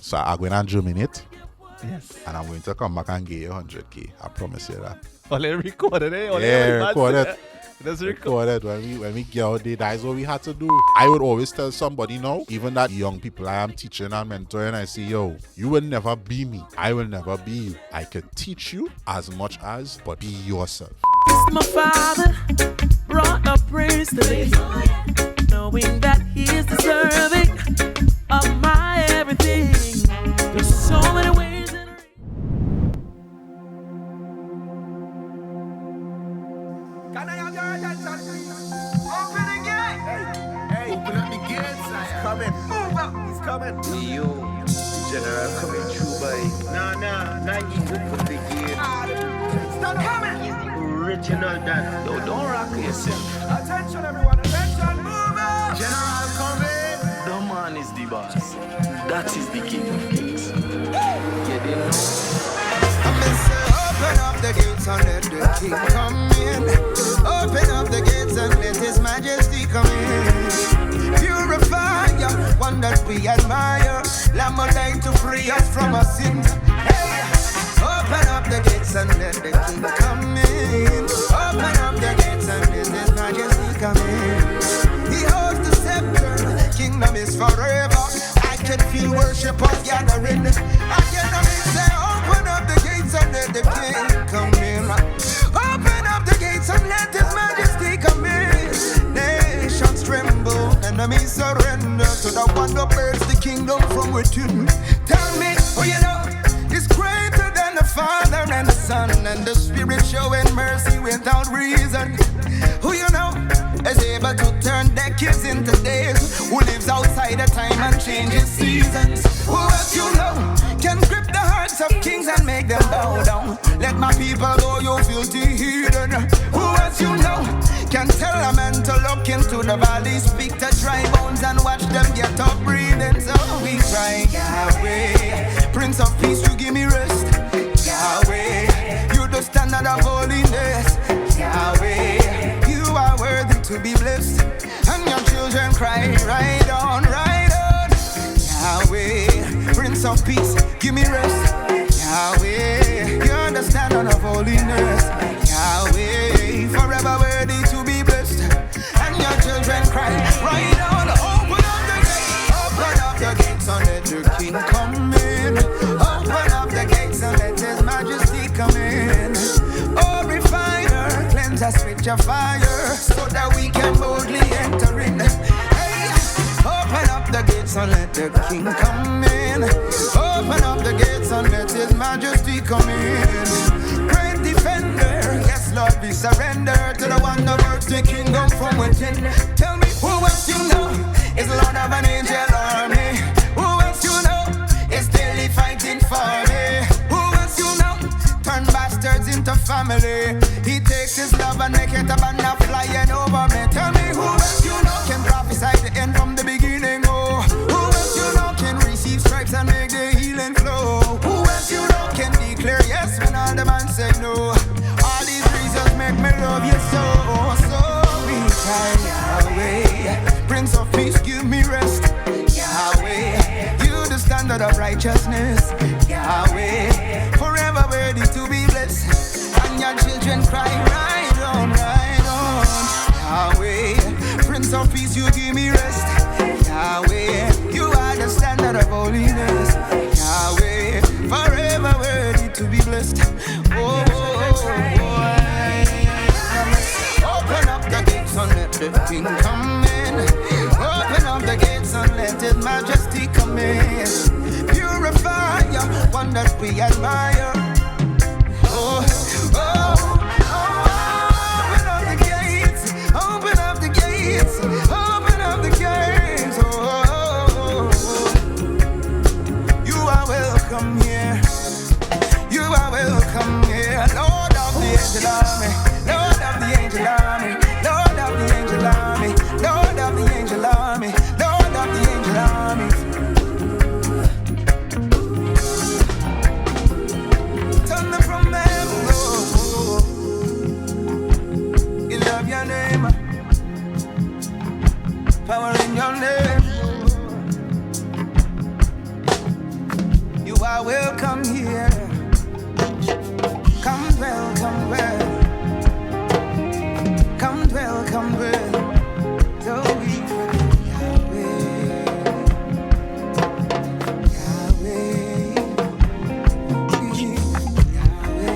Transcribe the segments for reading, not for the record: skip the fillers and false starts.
So I'm going to germinate. Yes. And I'm going to come back and give you 100K. I promise you that. Only recorded, eh? Record it. That's Record it. When we get out there, that is what we had to do. I would always tell somebody now, even that young people I am teaching and mentoring, I say, yo, you will never be me. I will never be you. I can teach you as much as, but be yourself. My father brought up praise today, knowing that he is deserving of my everything. There's so many ways that can I have your attention? Open the gate! Hey, open up the gates. He's coming. Move up. He's coming. Yo, General coming through by. Nah, you open the gate. Stop coming. He's the original Dan. Yo, don't rock yourself. Attention, everyone. Attention. Move up. General coming. The man is the boss. That is the king of kings. You didn't know? Open up the gates and let the king come in. Open up the gates and let his majesty come in. Purify one that we admire. Lamb of light to free us from our sins. Hey, open up the gates and let the king come in. Open up the gates and let his majesty come in. He holds the scepter, the kingdom is forever. I can feel worshipers gathering. I can say, open up the gates and let the king come in. Open up the gates and let his majesty come in. Nations tremble, enemies surrender to the one who births the kingdom from within. Tell me, who you know is greater than the Father and the Son and the Spirit, showing mercy without reason. Who you know is able to turn decades into days, who lives outside of time and changes seasons. Who else you know can grip the hearts of kings and make them bow down? Let my people go, you filthy heathen. Who else you know can tell a man to look into the valley, speak to dry bones and watch them get up breathing? So we cry, Yahweh, Prince of Peace, you give me rest. Yahweh, you the standard of holiness. Yahweh, you are worthy to be blessed, and your children cry, right on, right on. Yahweh, Prince of Peace, give me rest. Yahweh, you're the standard of holiness. Yahweh, forever worthy to be blessed, and your children cry, right on. Open up the gates and let the king come in. Open up the gates and let his majesty come in. Oh, refiner, cleanse us with your fire, so that we can boldly enter in. Hey, open up the gates and let the king come in. Open up the gates and let his majesty come in. Great defender, yes Lord, we surrender to the one who works the kingdom from within. Tell me, who else you know is Lord of an angel army? Who else you know is daily fighting for me? Who else you know turn bastards into family? He takes his love and make it a banner flying over me. Tell me, who else you know can prophesy the end from the beginning? Oh, who else you know can receive stripes and make the healing flow? Who else you know can declare yes when all the man say no? All these reasons make me love you so. So we cry, Yahweh, Prince of Peace, give me rest. Yahweh, you the standard of righteousness. Yahweh, forever worthy to be blessed, and your children cry, right on, right on. Yahweh, Prince of Peace, you give me rest. Yahweh, you are the standard of holiness. Yahweh, forever worthy to be blessed. Oh, open up the gates and let the king come in. Open up the gates and let his majesty come in. Purify one that we admire. Oh, oh, oh, open up the gates. Open up the gates. Open up the gates. Oh, you are welcome here. You are welcome here. Lord of the angel army. Lord of the angel army. Lord of the angel army. Lord of the angel army. Lord of the angel army. Thunder from heaven. Oh, you love your name. Power in your name. come here. Come dwell, come well. Come dwell, come well. So we Yahweh, Yahweh,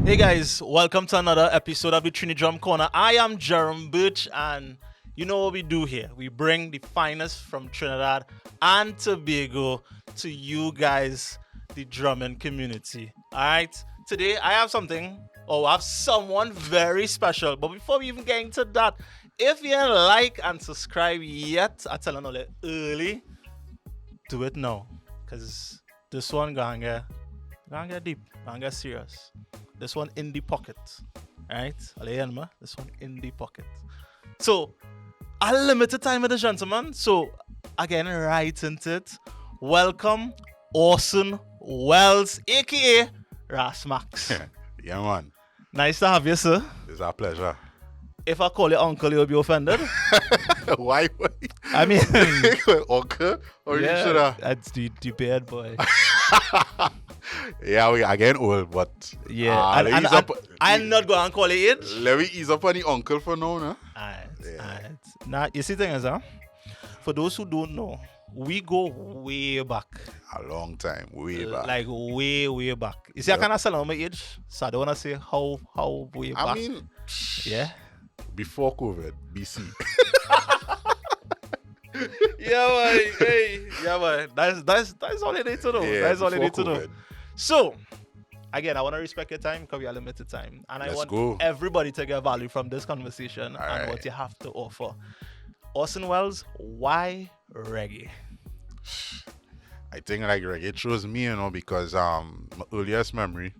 Hey guys, welcome to another episode of the Trini Drum Corner. I am Jerome Birch, and you know what we do here. We bring the finest from Trinidad and Tobago to you guys, the drumming community. Alright, today I have someone very special. But before we even get into that, if you ain't like and subscribe yet, I tell you early, do it now. Because this one gonna get deep, gonna get serious. This one in the pocket, right? This one in the pocket. So, a limited time with the gentleman. So, again, right into it. Welcome, Orson Wells, aka RasMax. Yeah, man. Nice to have you, sir. It's our pleasure. If I call you uncle, you'll be offended. Why? I mean, Uncle? Or you yeah, should have. that's the bad boy. Yeah, we are getting old, but Yeah, let me and ease up. I'm not going to call it age. Let me ease up on the uncle for now, no? Alright. Now, you see thing is, for those who don't know, we go way back. A long time, way back. Like way back. You see, I cannot say my age, so I don't want to say how way back. I mean, yeah. before COVID, BC. Yeah, man. Hey, yeah, man. That's all you need to know. Yeah, That's all you need to before know. COVID. So, again, I want to respect your time because we are limited time, and I Let's want go. everybody to get value from this conversation All and right. what you have to offer. Orson Wells, why reggae? I think like reggae chose me, because my earliest memory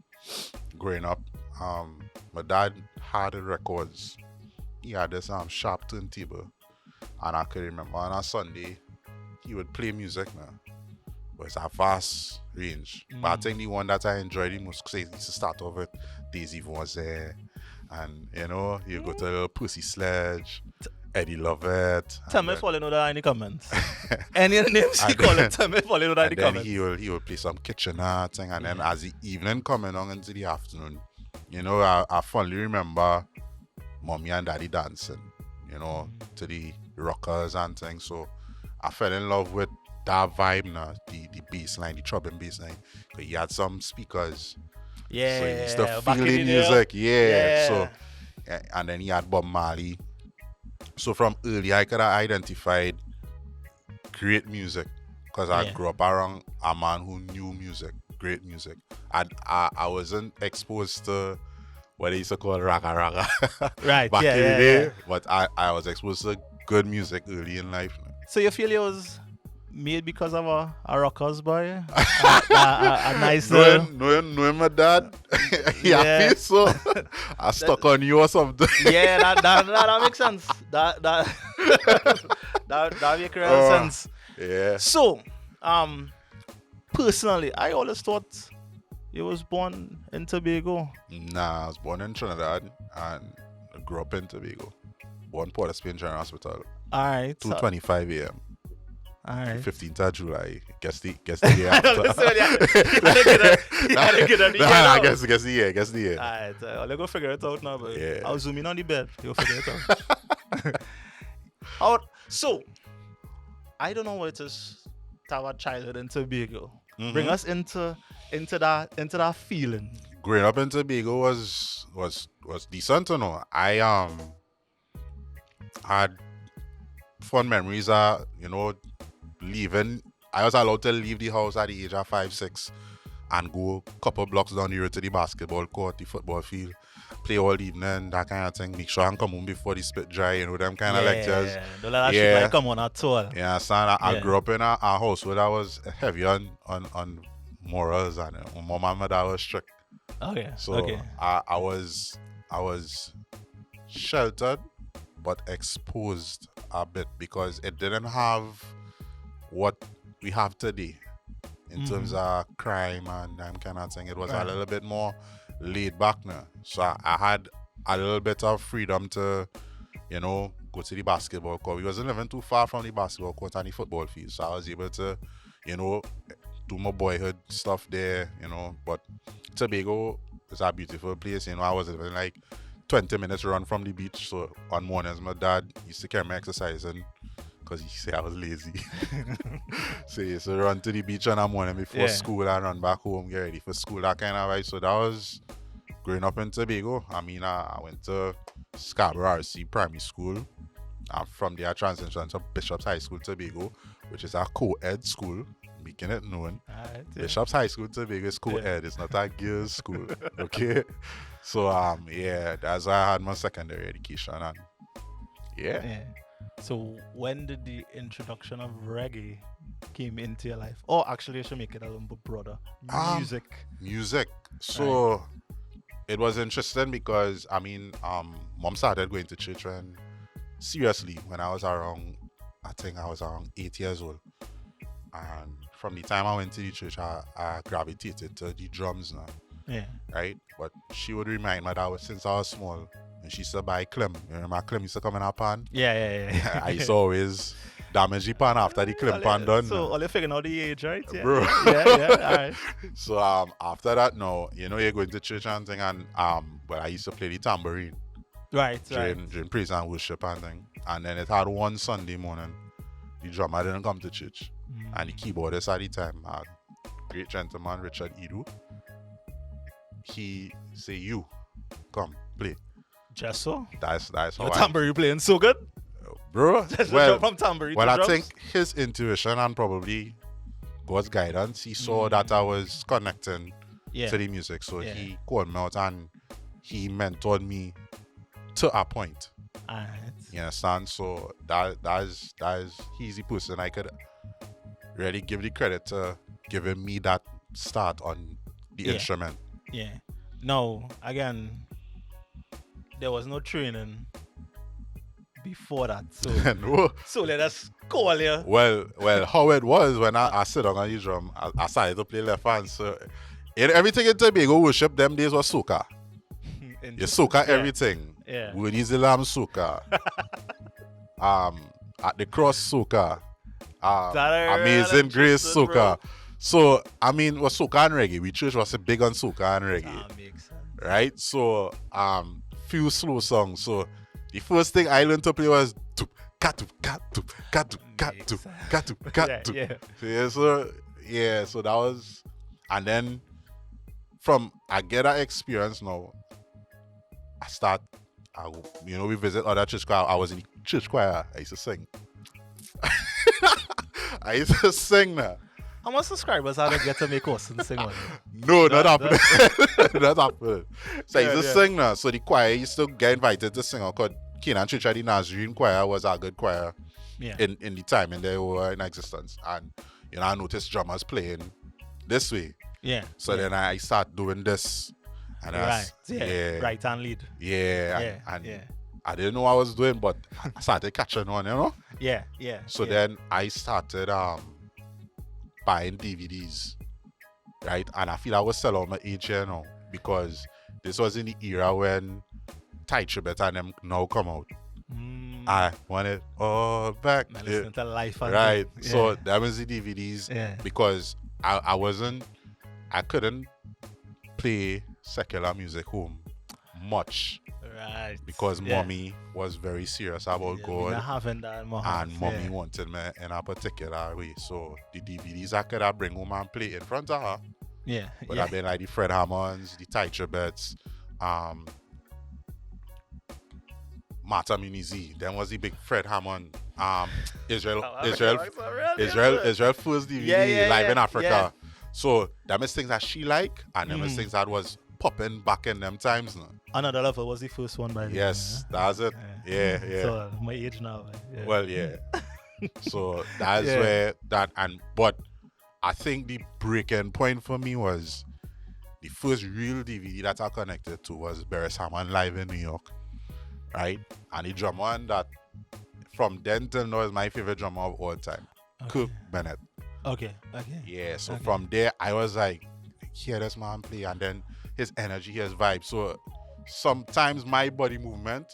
growing up, my dad had the records. He had this sharp turntable, and I could remember on a Sunday he would play music now. But it's a vast range. But I think the one that I enjoyed the most because he used to start off with Daisy was there, and you go to Pussy Sledge, Eddie Lovett. Tell me if you know that any comments. Any names he call it, tell me if you know that any And then comments. he will play some kitchener thing, and then as the evening coming on into the afternoon, I fondly remember mommy and daddy dancing, to the rockers and things. So I fell in love with that vibe now, the bass line, the throbbing bass line. Because he had some speakers. Yeah. So he used to back feel in the the day. music. Yeah. So Yeah. and then he had Bob Marley. So from early I could have identified great music. Because I grew up around a man who knew music, great music. I wasn't exposed to what they used to call raga Right. back yeah, in the yeah, day. yeah. But I was exposed to good music early in life. So you feel it was made because of a rockers boy? a nice Knowing my dad, Yeah. I feel so. I stuck on you or something. Yeah, that makes sense. That makes real sense. Yeah. So, personally, I always thought you was born in Tobago. Nah, I was born in Trinidad and grew up in Tobago. Born Port of Spain General Hospital. Alright. 2:25 a.m. Alright. 15th of July. Guess the day after. I Guess the year. Alright, let's go figure it out now. But Yeah. I'll zoom in on the bed. You'll figure it out. So, I don't know what it is to have a childhood in Tobago. Bring us into that feeling. Growing up in Tobago was decent, I had fond memories are, leaving. I was allowed to leave the house at the age of 5, 6 and go a couple blocks down the road to the basketball court, the football field, play all evening, that kind of thing. Make sure I come home before the spit dry, them kind of lectures. Don't let that shit like come on at all. Yeah, son, I grew up in a household that was heavy on morals, and my mom and dad was strict. Okay. So I was sheltered but exposed a bit because it didn't have what we have today in terms of crime and that kind of thing. It was a little bit more laid back now. So I had a little bit of freedom to, go to the basketball court. We wasn't living too far from the basketball court and the football field. So I was able to, do my boyhood stuff there, But Tobago is a beautiful place. I was living like 20 minutes run from the beach. So on mornings, my dad used to carry me exercising because he said I was lazy. So he used to run to the beach on a morning before school and run back home, get ready for school, that kind of vibe. So that was growing up in Tobago. I mean, I went to Scarborough RC Primary School. From there, I transitioned to Bishop's High School, Tobago, which is a co-ed school, making it known. Bishop's High School, Tobago is co-ed. It's not a girls' school, okay? So, that's why I had my secondary education. And So, when did the introduction of reggae came into your life? Or actually, I should make it a little bit broader. Music. So, it was interesting because, mom started going to church when I was around, I think I was around 8 years old. And from the time I went to the church, I gravitated to the drums now. Yeah. Right? But she would remind me that since I was small, and she used to buy Clem. You remember Clem used to come in her pan? Yeah. I used to always damage the pan after the Clem pan done. So, all you figuring out the age, right? Yeah. Bro. Yeah, all right. So, after that, now, you're going to church and thing, and, I used to play the tambourine. Right. During praise and worship and thing. And then it had one Sunday morning, the drummer didn't come to church. And the keyboardist at the time, a great gentleman, Richard Edu, he say, you, come, play. Just so? That's how the tambourine playing so good? Bro, from tambourine well, to I drums? think his intuition and probably God's guidance, he saw that I was connecting to the music. So he called me out and he mentored me to a point. Alright. You understand? So that is he's the person I could really give the credit to giving me that start on the instrument. Yeah. No, again, there was no training before that. So, No. so let us call you. Well, how it was when I sit down on the drum, I started to play left hand. So everything in Tobago worship them days was soca. You soca everything. Yeah. Winnie's the Lamb soca. At the cross soca. Amazing Grace soca. Bro. So was soca and reggae. We church was big on soca and reggae. That makes sense. Right? So few slow songs. So the first thing I learned to play was katu katu katu katu katu katu. So that was, and then from I get that experience now, we visit other church choir. I was in the church choir. I used to sing. I used to sing now. How much subscribers I don't get to make Orson sing one? No, not happening. Not happening. So I used to sing now. So the choir used to get invited to sing. Because Canaan Church at the Nazarene choir was a good choir in the time and they were in existence. And I noticed drummers playing this way. Yeah. So then I start doing this. And right hand lead. I didn't know what I was doing, but I started catching on, Yeah. So then I started buying DVDs, right? And I feel I was still on my age here now because this was in the era when Tye Tribbett and them now come out. I want it all back. I listen to life and right. So that was the DVDs because I couldn't play secular music home much. Right. Because mommy was very serious about God. And mommy wanted me in a particular way. So the DVDs I could bring home and play in front of her. But I've been like the Fred Hammonds, the Tye Tribbetts, Martha Munizi. Then was the big Fred Hammond. Israel first DVD live in Africa. Yeah. So them is things that she like, and them is things that was popping back in them times now. Another Lover was the first one by the Yes, that's it. Yeah. So my age now. Yeah. Well, yeah. So that's where that but I think the breaking point for me was the first real DVD that I connected to was Beres Hammond live in New York, right? And the drummer that from then till now is my favorite drummer of all time, Kirk Bennett. Okay. Yeah. So from there I was like, hear this man play, and then his energy, his vibe. So sometimes my body movement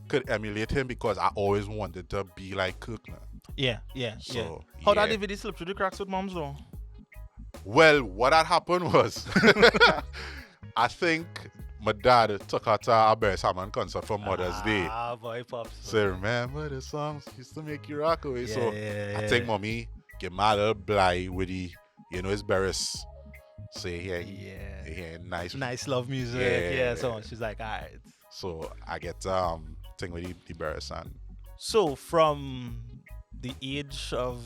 could emulate him because I always wanted to be like Kirk now. Yeah. So, How that DVD slip through the cracks with moms though? Well, what had happened was, I think my dad took her to a Beres Hammond concert for Mother's Day. Ah, boy, pops. So remember the songs used to make you rock away. So Yeah. I think mommy get my little blind with the, it's Beres. Say yeah, Nice love music. Yeah. So she's like, all right. So I get thing with the Beres, and So from the age of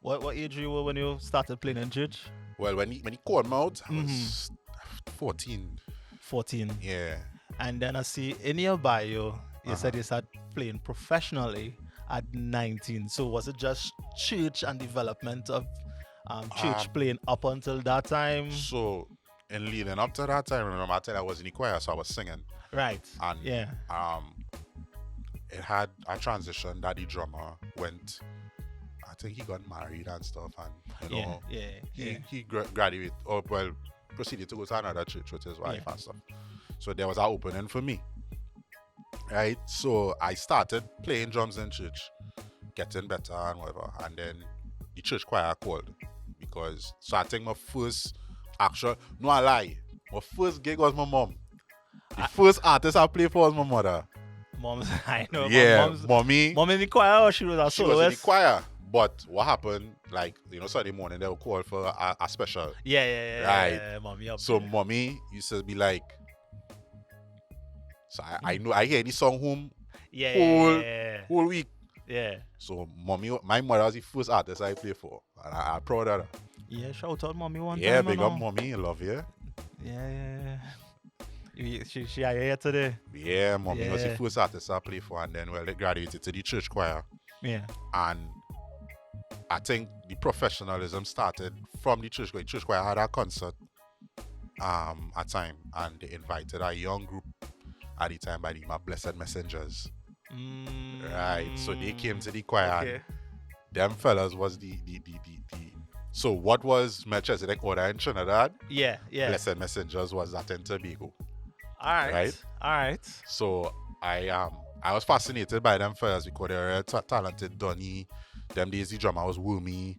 what age you were when you started playing in church? well, when he called me out, I was 14. 14. Yeah. And then I see in your bio, you said you started playing professionally at 19. So was it just church and development of church playing up until that time? So in leading up to that time, remember I said I was in the choir, so I was singing. Right. And yeah. It had a transition that the drummer went. I think he got married and stuff, and he graduated proceeded to go to another church with his wife and stuff. So there was an opening for me, right? So I started playing drums in church, getting better and whatever, and then the church choir called because so I think my first actual, no I lie, my first gig was my mom. The first artist I played for was my mother. Mom's, I know. Yeah, Mom's mommy. Mom in the choir, or she was a She was in the soloist? choir. But what happened, like, Saturday morning, they would call for a special. Yeah. Right. Mommy up So there. mommy used to be like, so I know, I hear the song home whole week. Yeah. So mommy, my mother was the first artist I played for. And I'm proud of her. Yeah, shout out mommy one Yeah, time. big you up know. mommy, love you. Yeah. She here today. Yeah, mommy was the Yeah. first artist I played for. And then, well, they graduated to the church choir. Yeah. And I think the professionalism started from the church choir. The church choir had a concert at time, and they invited a young group at the time by the name of Blessed Messengers. Right. So they came to the choir. Okay. And them fellas was the so what was Melchizedek order in Trinidad? Yeah. Blessed Messengers was that in Tobago. All Right? right. So I was fascinated by them fellas because they were talented. Donnie, them days the drummer was Woomy,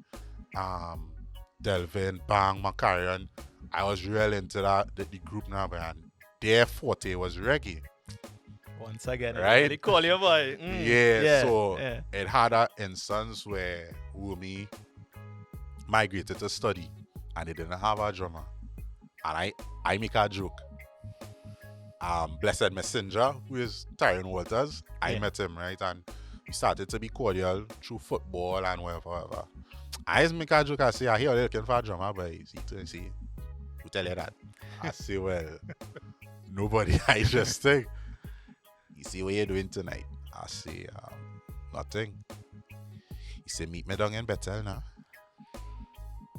Delvin, Bang, Macarian. I was real into the group now, and their forte was reggae. Once again, Right? they call you boy. So it had an instance where Woomy migrated to study and they didn't have a drummer. And I make a joke. Blessed Messenger, who is Tyron Walters, I met him, right? And we started to be cordial through football and whatever. I just make a joke, I say, I hear you're looking for a drummer, but he say, who tell you that? I say, well, nobody, I just think. He say, what you doing tonight? I say, nothing. He say, meet me down in Bethel now.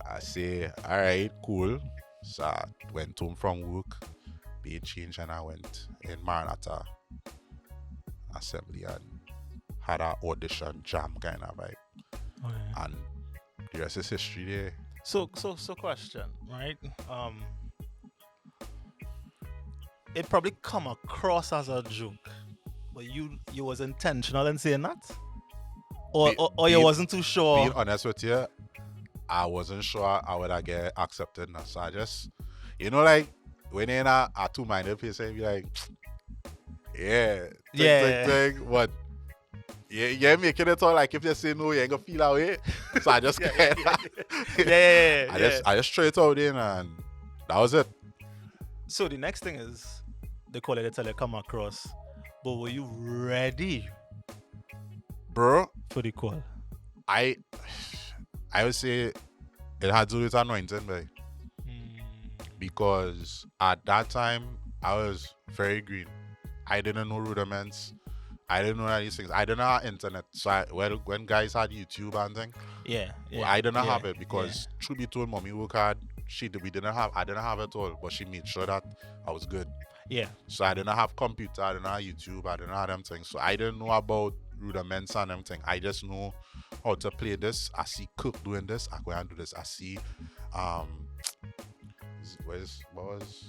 I say, all right, cool. So I went home from work, paid change, and I went in Maranatha Assembly and had an audition jam kind of vibe. Okay. And the rest is history there. So question, right? It probably come across as a joke, but you was intentional in saying that, or you wasn't too sure. Being honest with you, I wasn't sure I would get accepted now. So I just, like when you're in a two-minded place and you be like, think, what? Yeah, making it all like if they say no, you ain't gonna feel that way. So I just I just threw it out there and that was it. So the next thing is they call it until they come across. But were you ready Bro, for the call? I would say it had to do with anointing, boy. Because at that time I was very green. I didn't know rudiments. I didn't know these things. I didn't have internet. So when guys had YouTube and things, I didn't have it because truth be told, mommy work hard. I didn't have it all, but she made sure that I was good. Yeah. So I didn't have computer, I didn't have YouTube, I didn't have them things. So I didn't know about rudiments and them things. I just know how to play this. I see Cook doing this, I go and do this. I see what was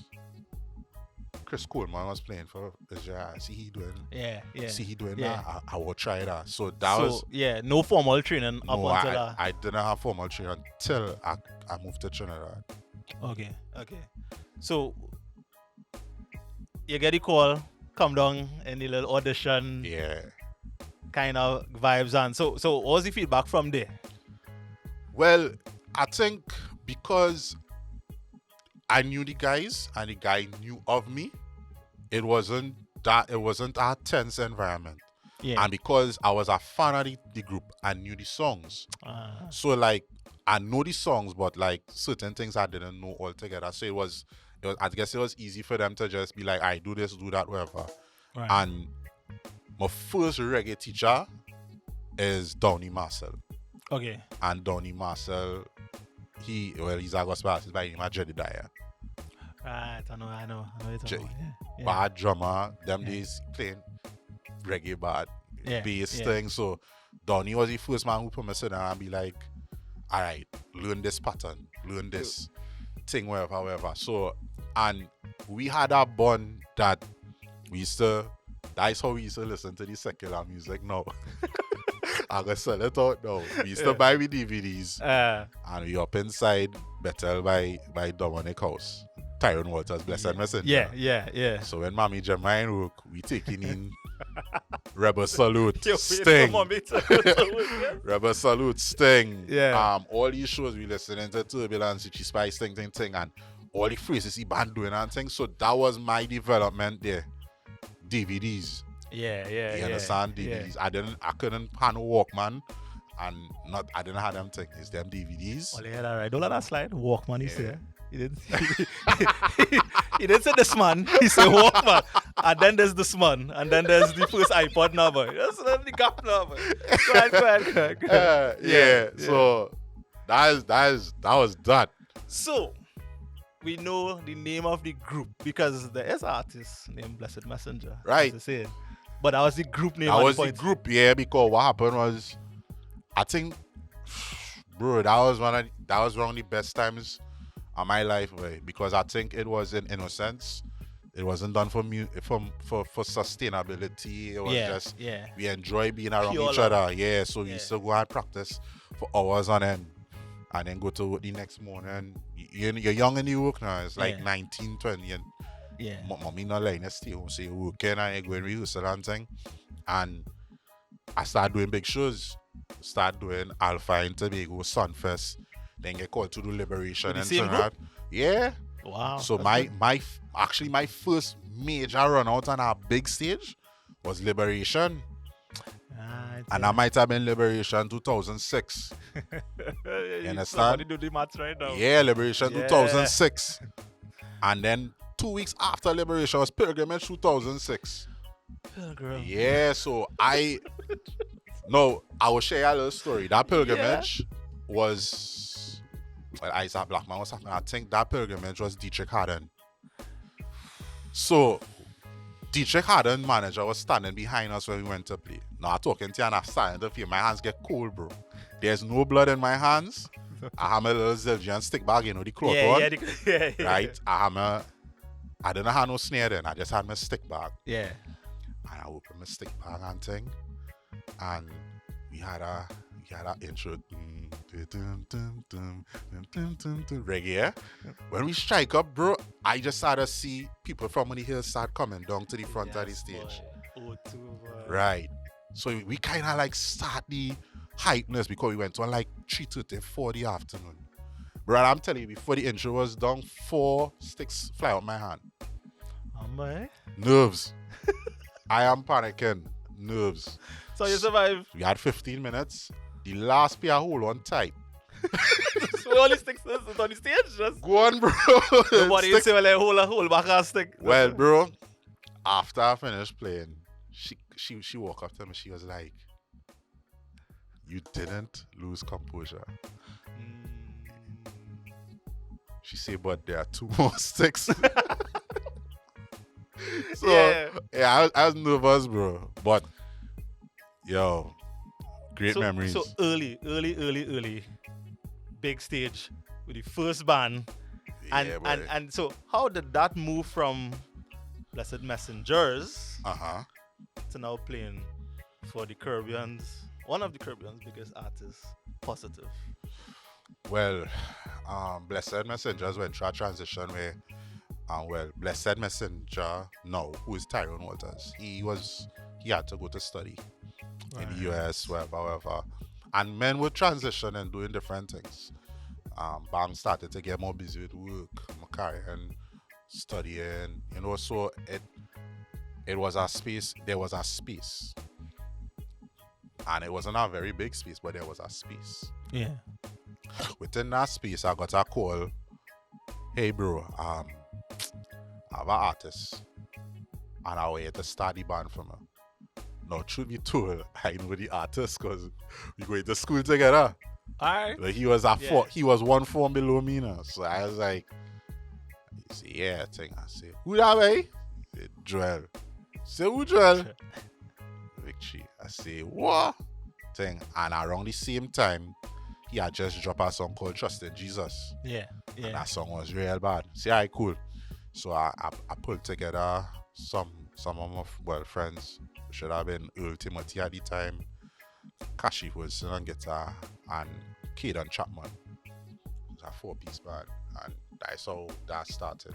Chris Coleman was playing for Israel. I see he doing that. I will try that. So that was no formal training up until that. I didn't have formal training until I moved to Trinidad. Okay. So you get the call, come down in the little audition. Yeah. Kind of vibes on. So what was the feedback from there? Well, I think because I knew the guys and the guy knew of me, it wasn't a tense environment. Yeah. And because I was a fan of the group, I knew the songs. So like I know the songs, but like certain things I didn't know altogether. So it was I guess it was easy for them to just be like, I do this, do that, whatever. Right. And my first reggae teacher is Donnie McClurkin. Okay. And Donnie McClurkin, he's a gospel artist by the name of Jedediah. Right, I know you're talking about. Yeah. Bad drummer, them days playing reggae bad bass thing. So Donnie was the first man who put me sit down and be like, all right, learn this pattern, learn this thing, whatever. So, and we had a bond that that's how we used to listen to the secular music now. I'm going to sell it out now. We used to buy me DVDs and we up inside Bethel by Dominic House. Tyrone Walters, Blessed Messenger. Yeah. So when Mommy Jermaine work, we taking in Rebel Salute, Sting. Rebel Salute, Sting. Yeah. All these shows we listening to Turbulence, Richie Spice, thing, and all the phrases he band doing and things. So that was my development there. DVDs. Yeah. You understand? DVDs. I couldn't handle Walkman. And I didn't have them things. It's them DVDs. Oh, yeah, all right. Don't let that slide. Walkman, he said. He didn't say this man. He said Walkman. And then there's this man. And then there's the first iPod number. That's the gap number. Go ahead. So that was that. So we know the name of the group because there is an artist named Blessed Messenger. Right. But that was the group name. That was the group, because what happened was, I think, bro, that was one of the best times of my life, because I think it was in innocence. It wasn't done for sustainability. It was just we enjoy being around pure each other. Yeah, so we used to go and practice for hours on end, and then go to work the next morning. You're young and you work now. It's like 19, 20, and mommy not letting us stay home. So you're working and you're going rehearsal and thing. And I started doing big shows. Start doing Alpha and Tobago, Sunfest, then get called to do Liberation and Trinidad. Yeah. Wow. So my first major run out on a big stage was Liberation. And that might have been Liberation 2006. You understand? Somebody do the maths right now. Yeah, Liberation 2006. And then 2 weeks after Liberation was Pilgrimage 2006. Pilgrim. Yeah, so I will share you a little story. That pilgrimage was, well, Isaac Blackman was happening. I think that pilgrimage was Dietrich Houghton. So Dietrich Houghton manager was standing behind us when we went to play. Now I'm talking to you and I'm starting to feel my hands get cold, bro. There's no blood in my hands. I have a little Zildjian stick bag, the cloth one. Right? I didn't have no snare then. I just had my stick bag. Yeah. And I opened my stick bag and thing. And we had a intro. Reggae. When we strike up, bro, I just started to see people from the hills start coming down to the front of the stage. Right. So we kind of like start the hypeness because we went on like 3:30, 4 the afternoon. Bro, I'm telling you, before the intro was done, 4 sticks fly out my hand. Oh my. Nerves. I am panicking. Nerves. So you survive. We had 15 minutes. The last pair hold on tight. So all these sticks on the stage. Just Go on, bro. nobody Stick- say, well, like, hold back a stick. Well, bro, after I finished playing, she walked up to me. She was like, "You didn't lose composure." She said, "But there are 2 more sticks." So Yeah. I was nervous, bro. But yo, great memories. So early. Big stage with the first band. And, Yeah, and boy. and so how did that move from Blessed Messengers to now playing for the Caribbean's, one of the Caribbean's biggest artists, Positive? Well, Blessed Messengers went through a transition where, Blessed Messenger, no, who is Tyrone Waters, he had to go to study in the US, wherever. And men would transition and doing different things. Bam started to get more busy with work, my career, and studying, so it was a space, there was a space. And it wasn't a very big space, but there was a space. Yeah. Within that space, I got a call. Hey, bro, I have an artist, and I want to start the band for me. Now, truth be told, I know the artist because we going to school together. Alright. Like he was he was 1 form below me now. So I was like, he said, yeah, I say, who that way? He said, Joel. I say, who Joel? Victory. I say, what? And around the same time, he had just dropped a song called Trust in Jesus. Yeah. And that song was real bad. Say, alright, cool. So I pulled together some of my friends. Should have been Earl Timothy at the time, Kashi Wilson on guitar, and Caden Chapman. It was a 4-piece band, and that's how that started.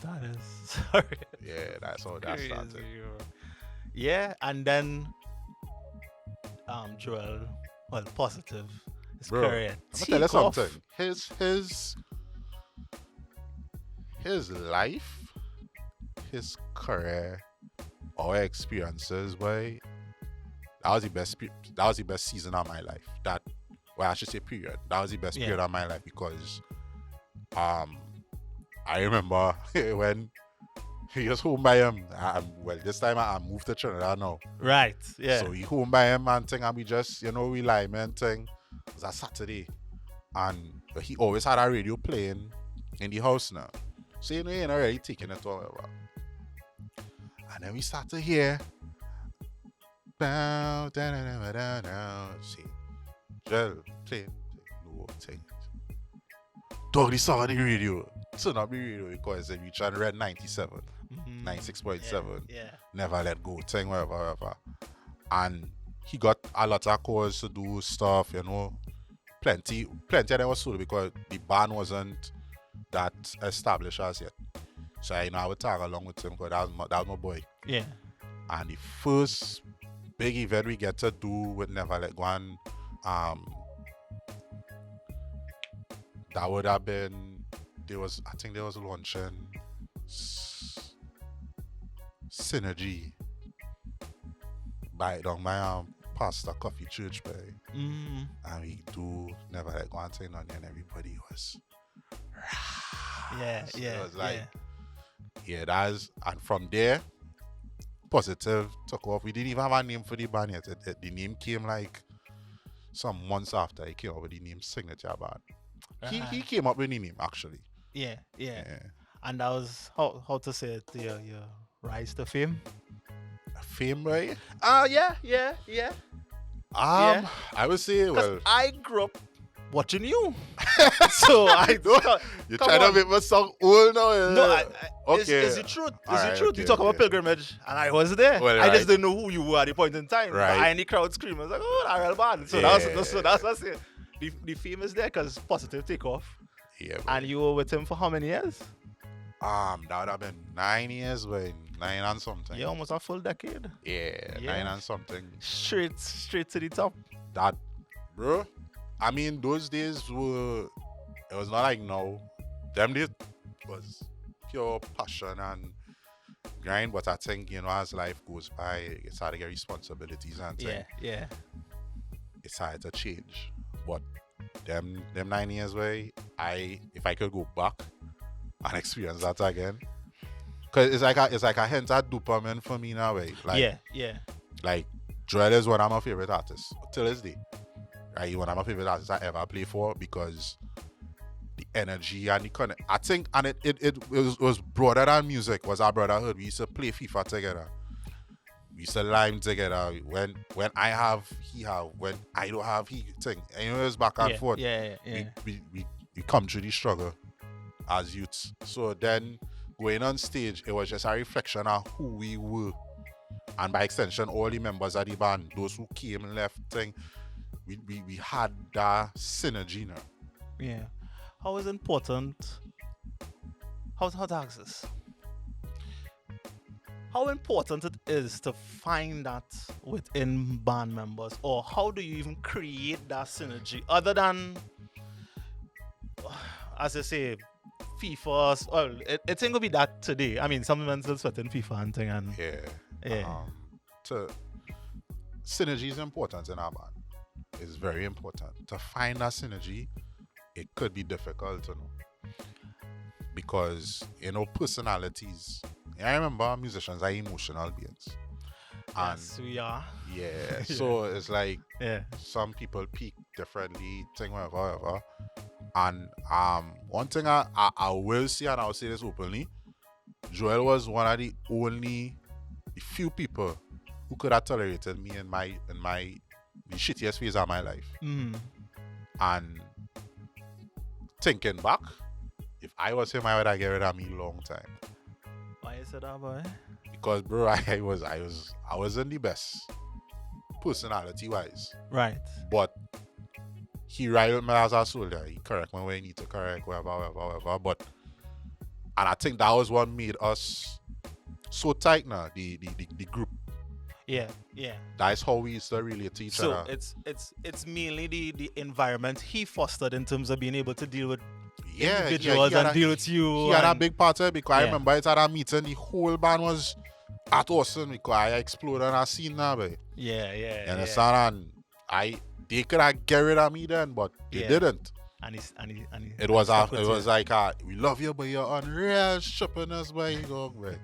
That is sorry. Yeah, that's how that started. Crazy. Yeah, and then Joel, well, Positive, his Bro, career. I'm gonna tell you Take off. something. His life, his career, our experiences, boy, that was the best season of my life. I should say period. That was the best period of my life because I remember when he was home by him. This time I moved to Trinidad now. Right, yeah. So he home by him and thing, and we just, we lie man thing. It was a Saturday. And he always had a radio playing in the house now. So he ain't already taking it over. And then we start to hear bow, da, da, da, da, da. See, Joel playing no thing. Dog, the song on the radio. Turn up the radio because they reach on Red 97, 96.7. Yeah. Never let go thing, whatever. And he got a lot of calls to do stuff, Plenty of them was sold because the band wasn't that established as yet. So I would tag along with him because that was my boy. Yeah. And the first big event we get to do with Never Let Go, and that would have been, there was launching Synergy by Pastor Coffee Church by, and we do Never Let Go and thing on there, and everybody was Yeah, so yeah. it was like, that's, and from there, Positive took off. We didn't even have a name for the band yet. The name came like some months after he came up with the name Signature Band. He came up with the name actually. Yeah. And that was how to say it, your rise to fame. Fame, right? Yeah. I would say, well, I grew up watching you. So I thought, you're come trying on. to make my song old now. No, okay. Is it truth? Alright, Is it truth? okay, You talk about okay. pilgrimage, and I was there. Well, I right. just didn't know who you were at the point in time. Right. But I in the crowd screaming. I was like, oh, that real band. So that's what I say. The fame is there because Positive take off. Yeah, bro. And you were with him for how many years? That would have been 9 years, but 9 and something. Yeah, almost a full decade. Yeah, Yeah. 9 and something. Straight to the top. That, bro, I mean, those days it was not like now. Them days was pure passion and grind, but I think, as life goes by, it's hard to get responsibilities and things. Yeah. It's hard to change. But them 9 years way, if I could go back and experience that again, because it's like a hint at dopamine for me now, way. Like, yeah. Like, Joel is one of my favorite artists till this day. Right, one of my favorite artists I ever play for, because the energy and the connect. I think, and it was broader than music. Was our brotherhood. We used to play FIFA together. We used to lime together. When I have, he have. When I don't have, he thing. And it was back and forth. Yeah. We come through the struggle as youths. So then going on stage, it was just a reflection of who we were, and by extension, all the members of the band, those who came and left, thing. We had that synergy now. Yeah. How is important? How to ask this? How important it is to find that within band members, or how do you even create that synergy other than, as I say, FIFA? Well, it ain't gonna be that today. I mean, some men still sweating FIFA and thing, and yeah. Synergy is important in our band. It's very important to find that synergy. It could be difficult to know, because personalities. I remember musicians are emotional beings. And yes, we are. Yeah. So it's like, yeah, some people peak differently, thing whatever. And one thing I will say, and I'll say this openly, Joel was one of the few people who could have tolerated me in the shittiest phase of my life. And thinking back, if I was him, I would have get rid of me long time. Why is it that, boy? Because, bro, I wasn't the best personality wise. Right. But he riled me as a soldier. He correct me when he need to correct, whatever. And I think that was what made us so tight now, the group. Yeah. That's how we used to relate to each other. So it's mainly the environment he fostered in terms of being able to deal with individuals and deal with you. He had a big part of it, because I remember it at a meeting, the whole band was at Orson, because I exploded and I seen that, boy. Yeah. You understand? And they could have get rid of me then, but they didn't. And it was like we love you, but you're unreal shipping us, boy. You go, boy.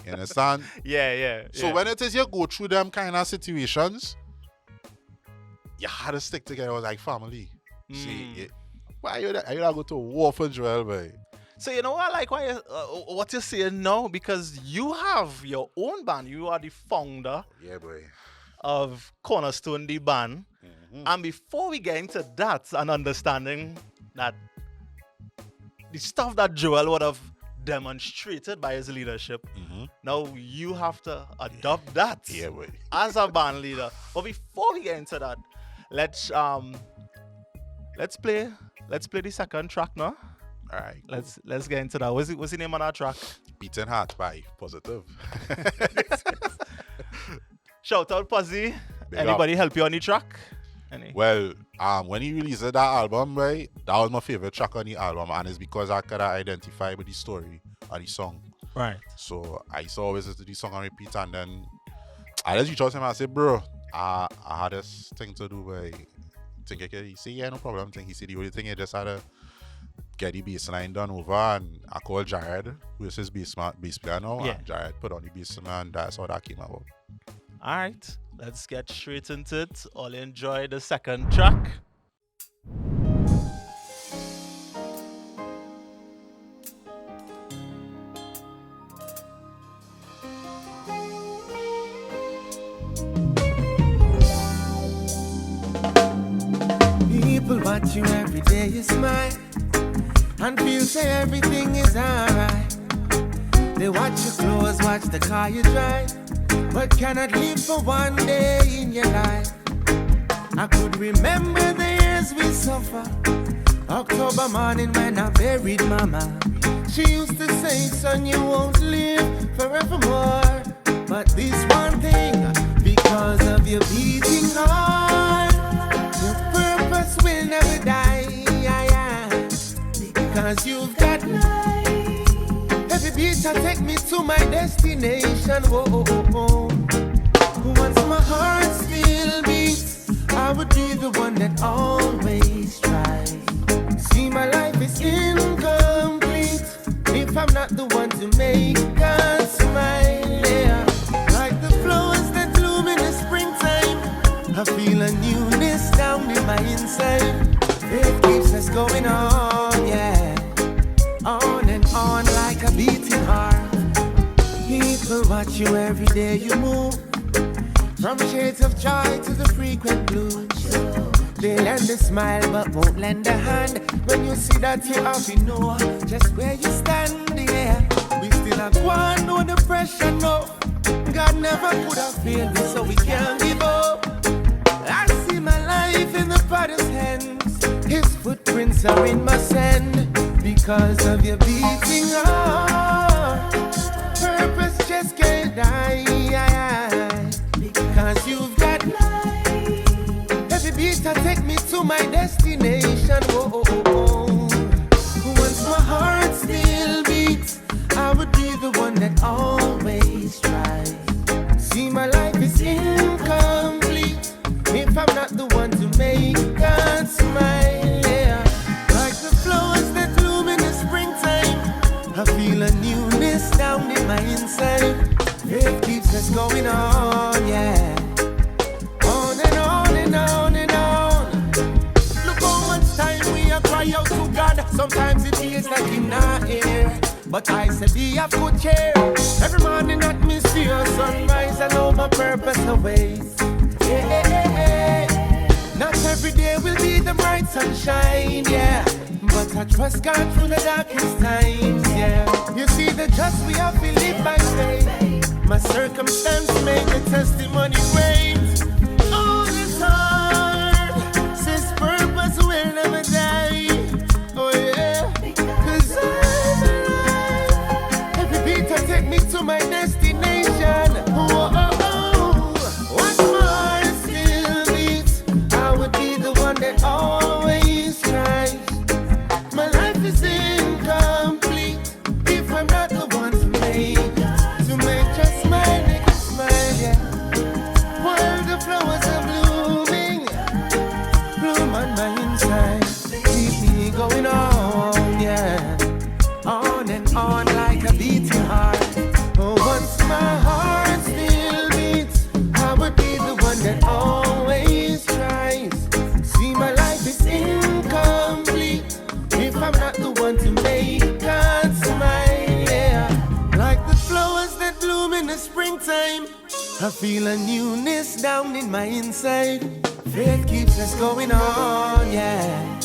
You understand? Yeah. So when it is you go through them kind of situations, you had to stick together. It was like family. See, why you not go to war for Joel, boy? So you know what, like what you're saying now, because you have your own band. You are the founder. Yeah, boy. Of Kornerstone, the band. And before we get into that and understanding that the stuff that Joel would have demonstrated by his leadership, now you have to adopt that as a band leader. But before we get into that, let's play the second track now. All right. Let's get into that. What's the name of that track? Beating Heart by Positive. Shout out Puzzy. Anybody help you on the track? Well, when he released that album, right, that was my favorite track on the album, and it's because I could identify with the story of the song. Right. So I used to always listen to the song on repeat, and then I just reached out to him and I said, bro, I had this thing to do, but think I could. He said, yeah, no problem. He said the only thing I just had to get the bass line done over, and I called Jared, who is his bass player now, and Jared put on the bass, and that's how that came about. All right, let's get straight into it. All enjoy the second track. People watch you every day, you smile and feel say everything is alright. They watch your clothes, watch the car you drive, but cannot live for one day in your life. I could remember the years we suffer. October morning when I buried mama, she used to say, son, you won't live forevermore. But this one thing, because of your beating heart, your purpose will never die. Because you've got life. Every beat and take me to my destination. Whoa, oh, oh, oh. Once my heart still beats, I would be the one that always tries. See, my life is incomplete if I'm not the one to make God smile. Yeah. Like the flowers that bloom in the springtime, I feel a newness down in my inside. It keeps us going on, yeah. On and on like a beating heart. People watch you every day you move. From shades of joy to the frequent blues. They lend a smile but won't lend a hand. When you see that you have to know just where you stand, yeah. We still have one, no the pressure, no. God never could have failed me, so we can't give up. I see my life in the Father's hands. His footprints are in my sand. Because of your beating heart, purpose just can't die. Because you've got life. Every beat I take me to my destination. Whoa, oh, oh, oh. Once my heart still beats, I would be the one that always tries. See, my life is incomplete if I'm not the one to make God smile. Yeah. Like the flowers that bloom in the springtime, I feel a newness down in my inside. It keeps us going on, yeah. On and on and on and on. Look how much time we have cry out to God. Sometimes it feels like Him not here, but I said He have good care. Every morning at me see a sunrise, I know my purpose awaits. Yeah. Not every day will be the bright sunshine, yeah. But I trust God through the darkest times, yeah. You see the just we have to live by faith. My circumstance made the testimony great. All is hard, says purpose will never die. Oh yeah, 'cause I'm alive. Every beat I take me to my destination. Oh, oh, oh. Once my heart still beats, I would be the one that always tries. My life is incomplete if I'm not the one to make just smile, make it smile, yeah. While the flowers are blooming, bloom on my inside. Keep me going on, yeah. On and on like a beating heart. Oh, once my heart still beats, I would be the one that always tries. See, my life is incomplete if I'm not the one to make God smile, yeah. Like the flowers that bloom in the springtime, I feel a newness down in my inside. Faith keeps us going on, yeah.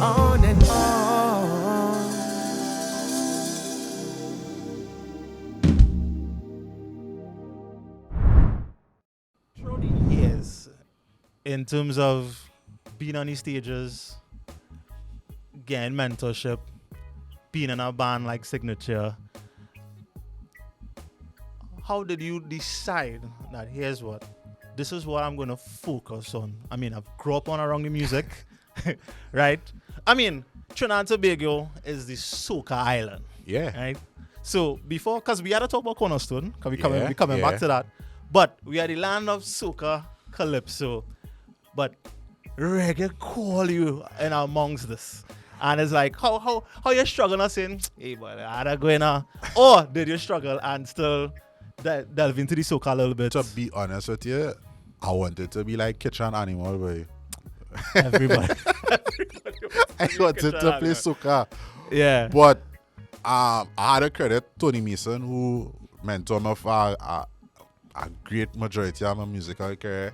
On and on. Throughout the years, in terms of being on these stages, getting mentorship, being in a band like Signature, how did you decide that here's what, this is what I'm going to focus on? I mean, I've grown up on around the music, right? I mean, Trinidad and Tobago is the soca island. Yeah. Right? So before, because we had to talk about Kornerstone, because we coming Yeah. back to that. But we are the land of soca, calypso. But reggae call you in amongst this. And it's like, how you struggling saying, hey, boy, I gotta go in now. Or did you struggle and still delve into the soca a little bit? To be honest with you, I wanted to be like Kitchen Animal, boy. Everybody. I wanted to play soca. Yeah. But I had to credit Donnie Mason, who mentored me for a great majority of my musical career.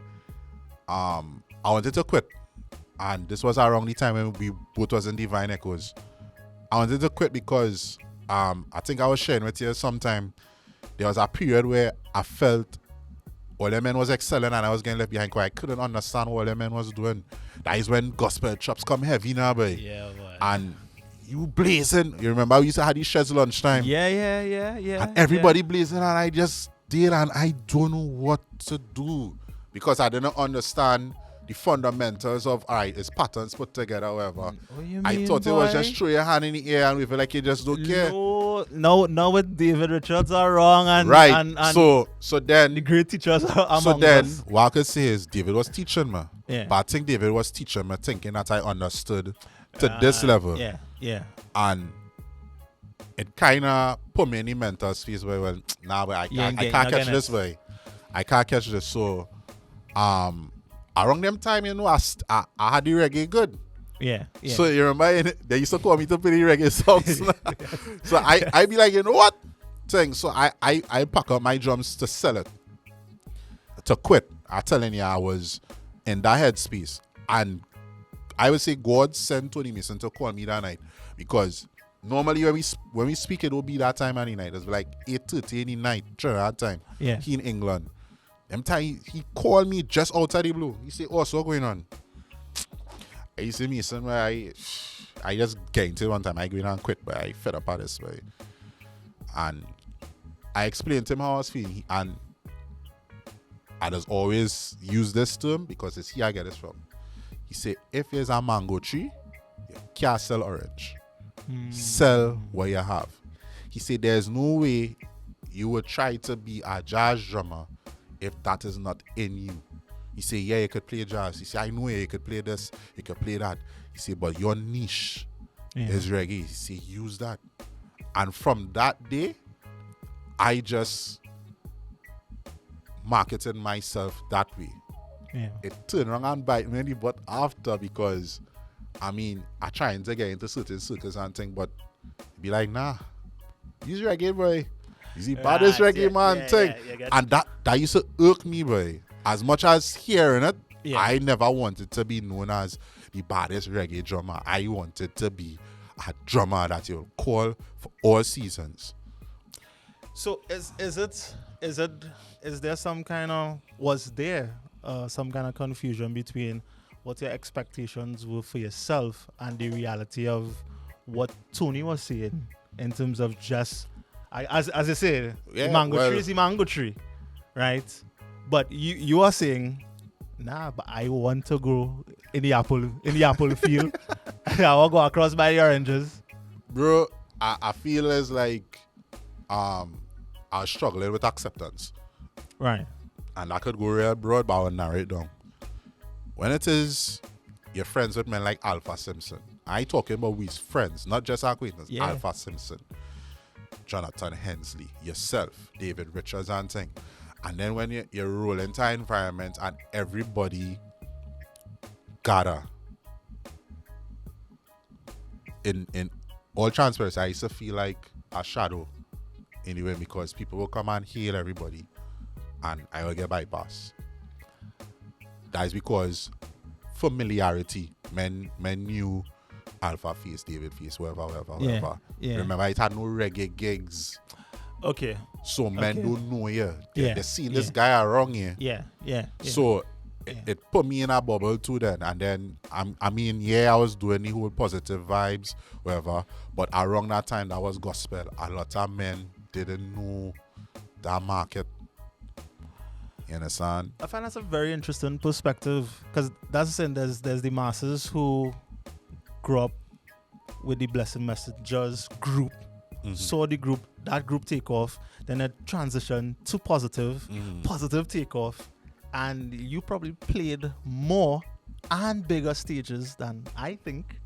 I wanted to quit. And this was around the time when we both was in Divine Echoes. I wanted to quit because I think I was sharing with you sometime. There was a period where I felt all the men was excelling and I was getting left behind because I couldn't understand what the men was doing. That is when gospel chops come heavy now, boy. Yeah, boy. And you blazing. You remember we used to have these sheds lunchtime. Yeah. And everybody blazing and I just did and I don't know what to do. Because I didn't understand the fundamentals of, all right, it's patterns put together, whatever. What you I mean, thought it was boy? just throw your hand in the air and we feel like you just don't care. No, now with David Richards are wrong and Right. and so the then great teachers are among so then us. what I could say is David was teaching me. Yeah. But I think David was teaching me thinking that I understood to this level. Yeah. And it kind of put me in the mental space where, well, nah, but I can't catch this way. I can't catch this. So, around them time, you know, I had the reggae good. Yeah. So you remember, they used to call me to play the reggae songs. So I be like, you know what? Thing. So I pack up my drums to sell it, to quit. I'm telling you, I was in that headspace. And I would say God sent Donnie Mason to call me that night, because normally when we speak, it will be that time any night. It's like 8:30 in the night, Trinidad time. Yeah. He in England. Them time he called me just outside the blue. He said, "Oh, so what's going on?" I say, Mason, where I just get into it one time. I go in and quit, but I fed up at this way. And I explained to him how I was feeling, and I just always use this term because it's here I get this from. He said, if there's a mango tree, you can't sell orange. Sell what you have. He said, there's no way you would try to be a jazz drummer if that is not in you. He said, yeah, you could play jazz. He said, I know you could play this, you could play that. He said, but your niche is reggae. He said, use that. And from that day, I just marketed myself that way. Yeah. It turned around and bite me in the butt after, because I mean, I trying to get into certain circles and things, but be like, nah, he's reggae, boy. He's the baddest reggae man thing. And that used to irk me, boy. As much as hearing it, I never wanted to be known as the baddest reggae drummer. I wanted to be a drummer that you'll call for all seasons. So is there some kind of some kind of confusion between what your expectations were for yourself and the reality of what Tony was saying in terms of just as I said, the mango tree is the mango tree, right? But you are saying, nah, but I want to grow in the apple field. I want to go across by the oranges. Bro, I feel as like I was struggling with acceptance. Right. And I could go real broad, but I would narrow it down. When it is you're friends with men like Alpha Simpson, I talking about we's friends, not just acquaintances. Yeah. Alpha Simpson, Jonathan Hensley, yourself, David Richards and thing. And then when you're rolling to environment and everybody gather, in all transparency, I used to feel like a shadow anyway, because people will come and hail everybody and I will get bypassed. That is because familiarity. Men knew Alpha Face, David Face, whoever. Yeah. Remember, it had no reggae gigs. Okay. So men don't know you. Yeah. They seen this guy around here. Yeah. So it put me in a bubble too then. And then, I was doing the whole positive vibes, whatever. But around that time, that was gospel. A lot of men didn't know that market. You understand? I find that's a very interesting perspective, because that's the thing. There's the masses who grew up with the Blessed Messengers group, saw that group take off, then it transitioned to positive takeoff, and you probably played more and bigger stages than I think,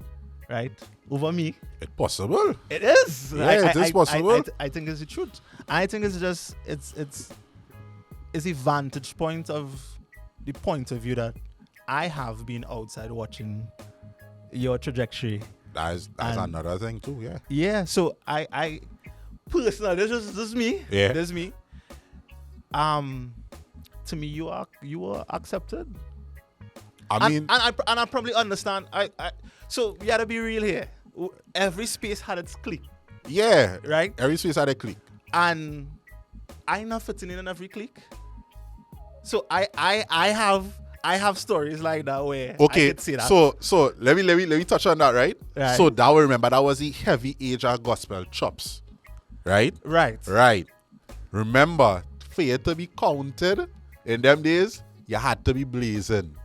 right? Over me. It's possible. It is. Yeah, it is possible. I think it's the truth. I think it's just it's a vantage point of the point of view that I have been outside watching your trajectory. That's another thing too, yeah. Yeah, so I personally, this is me. Yeah. This is me. To me, you were accepted. I probably understand. So we gotta be real here. Every space had its clique. Yeah. Right? Every space had a clique. And I'm not fitting in every clique. So I have stories like that where I could see that. So let me touch on that, right? So that will remember that was the heavy age of gospel chops. Right? Right. Remember, for you to be counted in them days, you had to be blazing.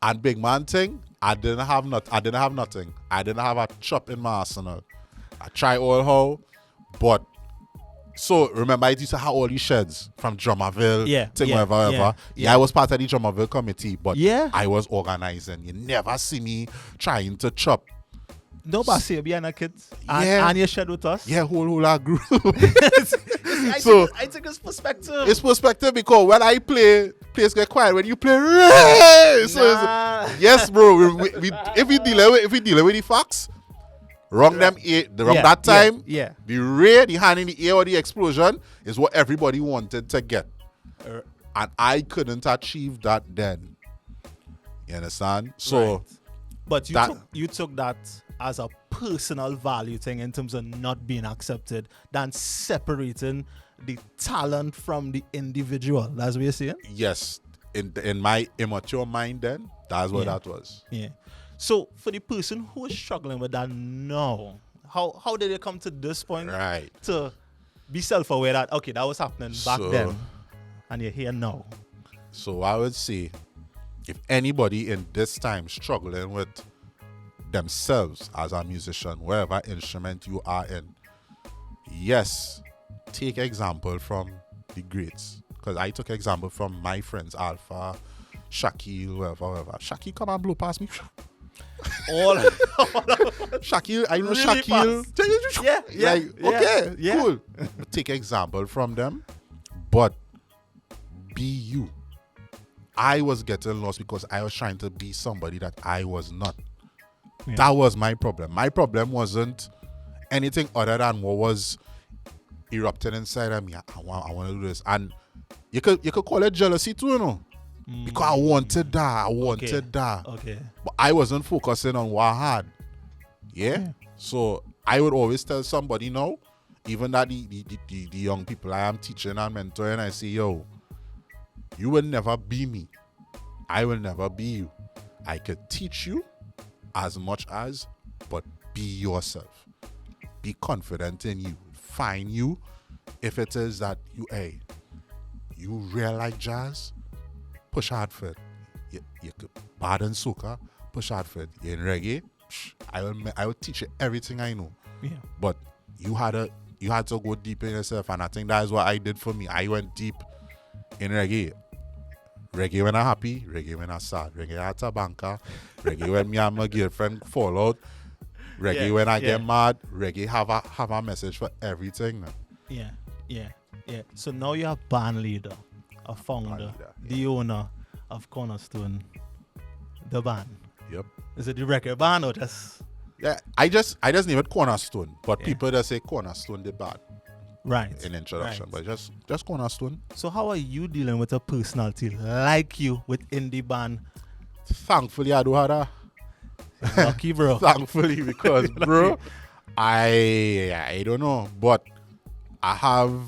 And big man thing, I didn't have nothing. I didn't have a chop in my arsenal. I try all how, But so remember, I used to have all these sheds from Drummerville, whatever. Yeah, I was part of the Drummerville committee, but I was organizing. You never see me trying to chop. Nobody see you behind the kids. And you shed with us. Yeah, whole group. I think it's perspective. It's perspective because when I play, place get quiet. When you play, yes, bro. If we deal with the facts, that time, the ray, the hand in the air or the explosion is what everybody wanted to get. And I couldn't achieve that then. You understand? So, right. But you took that as a personal value thing in terms of not being accepted than separating the talent from the individual. That's what you're saying? Yes. In my immature mind then, that's what that was. Yeah. So for the person who is struggling with that now, how did they come to this point to be self-aware that, okay, that was happening back then and you're here now? So I would say if anybody in this time struggling with themselves as a musician, wherever instrument you are in, yes, take example from the greats. Because I took example from my friends, Alpha, Shaquille, whoever. Shaquille come and blow past me. All Shaquille, I know really Shaquille. Cool. Take example from them, but be you. I was getting lost because I was trying to be somebody that I was not. Yeah. That was my problem. My problem wasn't anything other than what was erupting inside of me. I want to do this, and you could call it jealousy too, you know. Because I wanted that. Okay. But I wasn't focusing on what I had. Yeah? So I would always tell somebody now, even that the young people I am teaching and mentoring, I say, yo, you will never be me. I will never be you. I could teach you as much as, but be yourself. Be confident in you. Find you. If it is that you real like jazz, push hard for it. You could bad in soca, push hard for it. You're in reggae, I will teach you everything I know. Yeah. But you had to go deep in yourself, and I think that is what I did for me. I went deep in reggae. Reggae when I'm happy, reggae when I'm sad, reggae at a banker, reggae when me and my girlfriend fall out, reggae when I get mad, reggae have a message for everything. Man. Yeah. So now you're a band leader, a founder, the owner of Kornerstone, the band. Yep. Is it the record band or just? Yeah, I just name it Kornerstone, but people just say Kornerstone the band. Right. In introduction, but just Kornerstone. So how are you dealing with a personality like you within the band? Thankfully, I do have that. Lucky, bro. Thankfully, because, bro, I don't know, but I have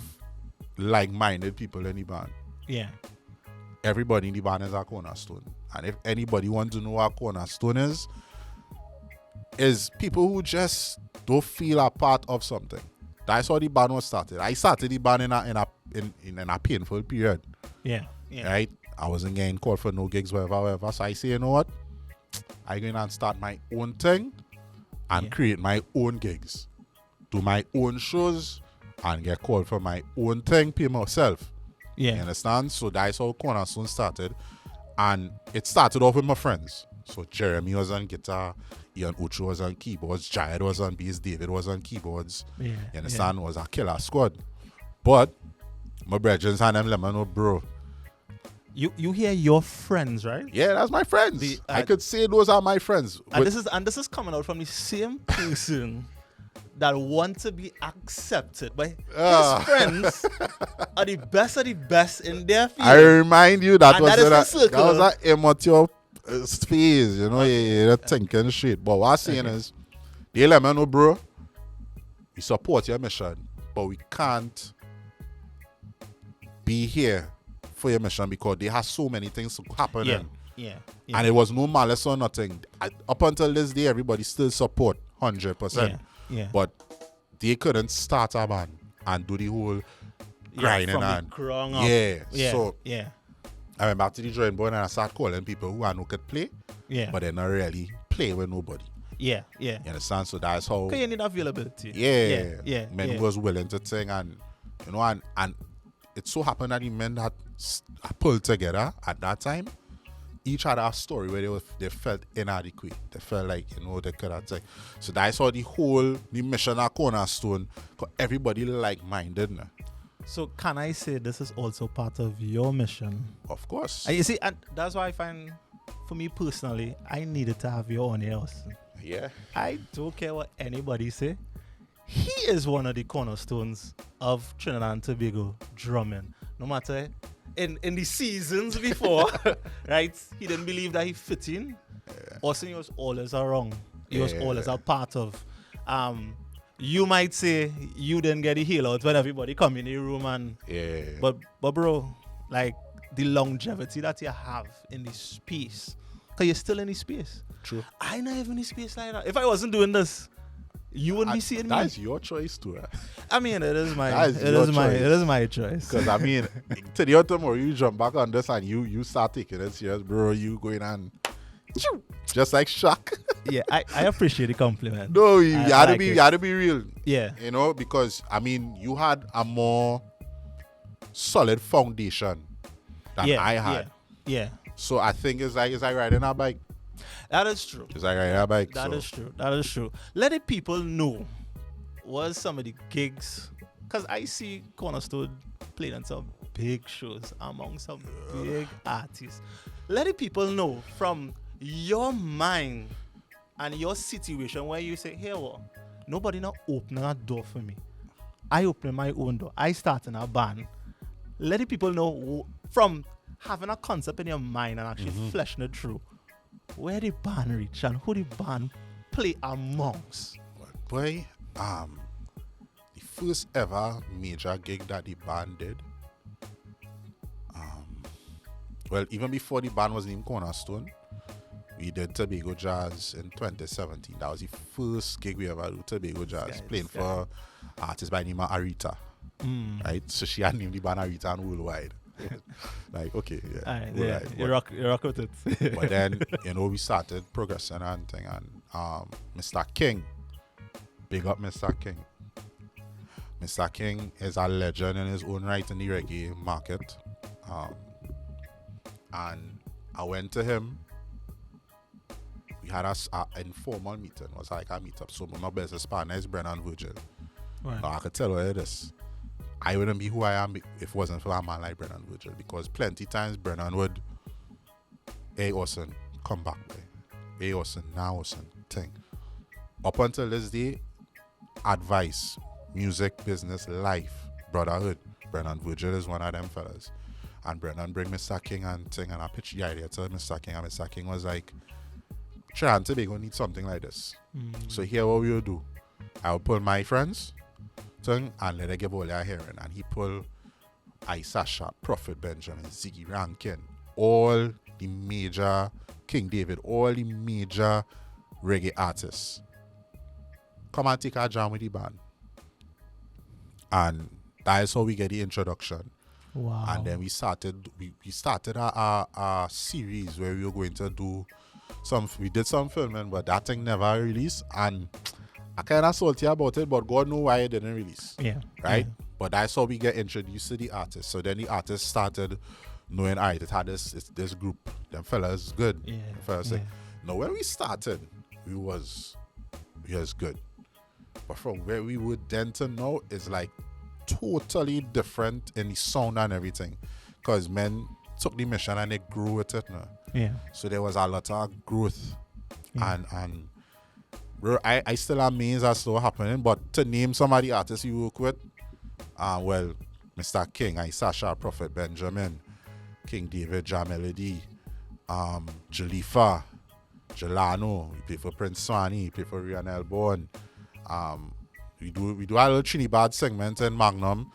like-minded people in the band. Yeah. Everybody in the band is a Kornerstone. And if anybody wants to know what Kornerstone is people who just don't feel a part of something. That's how the band was started. I started the band in a painful period. Yeah. Right? I wasn't getting called for no gigs, whatever. So I say, you know what? I'm going to start my own thing and create my own gigs. Do my own shows and get called for my own thing, pay myself. Yeah. You understand? So that's how Kornerstone started. And it started off with my friends. So Jeremy was on guitar, Ian Ucho was on keyboards, Jared was on bass, David was on keyboards. Yeah. You understand? Was a killer squad. But my brethren and them let me know, bro. You hear your friends, right? Yeah, that's my friends. I could say those are my friends. And this is coming out from the same person that want to be accepted by his friends are the best of the best in their field. I remind you that was an immature phase, you know, you're thinking shit. But what I'm saying is, they let me know, bro, we support your mission, but we can't be here for your mission because they have so many things happening. Yeah. And it was no malice or nothing. Up until this day, everybody still support 100%. Yeah. But they couldn't start a band and do the whole grinding and So I went back to the drawing board and I started calling people who I know could play, but they not really play with nobody. Yeah. You understand? So that's how. Because you need availability. Yeah. Men was willing to sing, and you know, and it so happened that the men that pulled together at that time, each had a story where they felt inadequate. They felt like, you know, they could have like. So that's how the mission at Kornerstone, because everybody like-minded. No? So can I say this is also part of your mission? Of course. And you see, and that's why I find, for me personally, I needed to have your own house. Yeah. I don't care what anybody say. He is one of the cornerstones of Trinidad and Tobago drumming. No matter in the seasons before, right? He didn't believe that he fit in. Orson was always around. He was always a part of. You might say you didn't get the heel out when everybody come in the room and but bro, like the longevity that you have in this space, because you're still in this space. True. I not even in this space like that. If I wasn't doing this, you wouldn't be seeing me. That's your choice too. I mean, it is my choice. Because I mean, today or tomorrow you jump back on this and you start taking it serious, bro. You going on just like shock. Yeah, I appreciate the compliment. No, you had to be real. Yeah. You know, because I mean, you had a more solid foundation than I had. Yeah. So I think it's like riding a bike. That is true. It's like riding a bike. That is true. Let the people know what some of the gigs, because I see Kornerstone playing on some big shows among some big artists. Let the people know from your mind and your situation where you say, hey, what? Nobody not opening a door for me. I open my own door. I start in a band. Let the people know from having a concept in your mind and actually fleshing it through, where the band reach and who the band play amongst. Boy, the first ever major gig that the band did, well, even before the band was named Kornerstone, we did Tobago Jazz in 2017. That was the first gig we ever did, Tobago Jazz, playing for artists by the name of Arita. Right? So she had named the band Arita and Worldwide. Like, okay, you rock with it. But then, you know, we started progressing and thing, and Mr. King, big up Mr. King. Mr. King is a legend in his own right in the reggae market. And I went to him. We had an informal meeting. It was like a meetup. So my business partner is Brennan Virgil. Right. Now, I could tell you this. I wouldn't be who I am if it wasn't for a man like Brennan Virgil, because plenty times Brennan would, hey Orson, come back, boy. Hey Orson, now Orson, thing. Up until this day, advice, music, business, life, brotherhood. Brennan Virgil is one of them fellas. And Brennan bring Mr. King and thing, and I pitched the idea to Mr. King, and Mr. King was like, Trinidad and Tobago need something like this. So here what we will do. I will pull my friends, and let them give all their hearing. And he pulled Sasha, Prophet Benjamin, Ziggy Rankin, all the major King David, all the major reggae artists. Come and take a jam with the band. And that is how we get the introduction. Wow. And then we started a series where we were going to do we did some filming, but that thing never released. And I kind of salty about it, but God knows why it didn't release. Yeah. Right? Yeah. But that's how we get introduced to the artists. So then the artists started knowing, all right, it had this group. Them fellas good. Yeah. Fellas like, no, when we started, we was good. But from where we would then to now is like totally different in the sound and everything. Because men took the mission and they grew with it now. Yeah. So there was a lot of growth. And bro, I still amazed as to what happening. But to name some of the artists you work with, well, Mr. King, Sasha, Prophet Benjamin, King David, Jah Melody, Jalifa, Jelano, we play for Prince Swanee, we play for Rian Elborn. We do a little Trinidad segment in Magnum.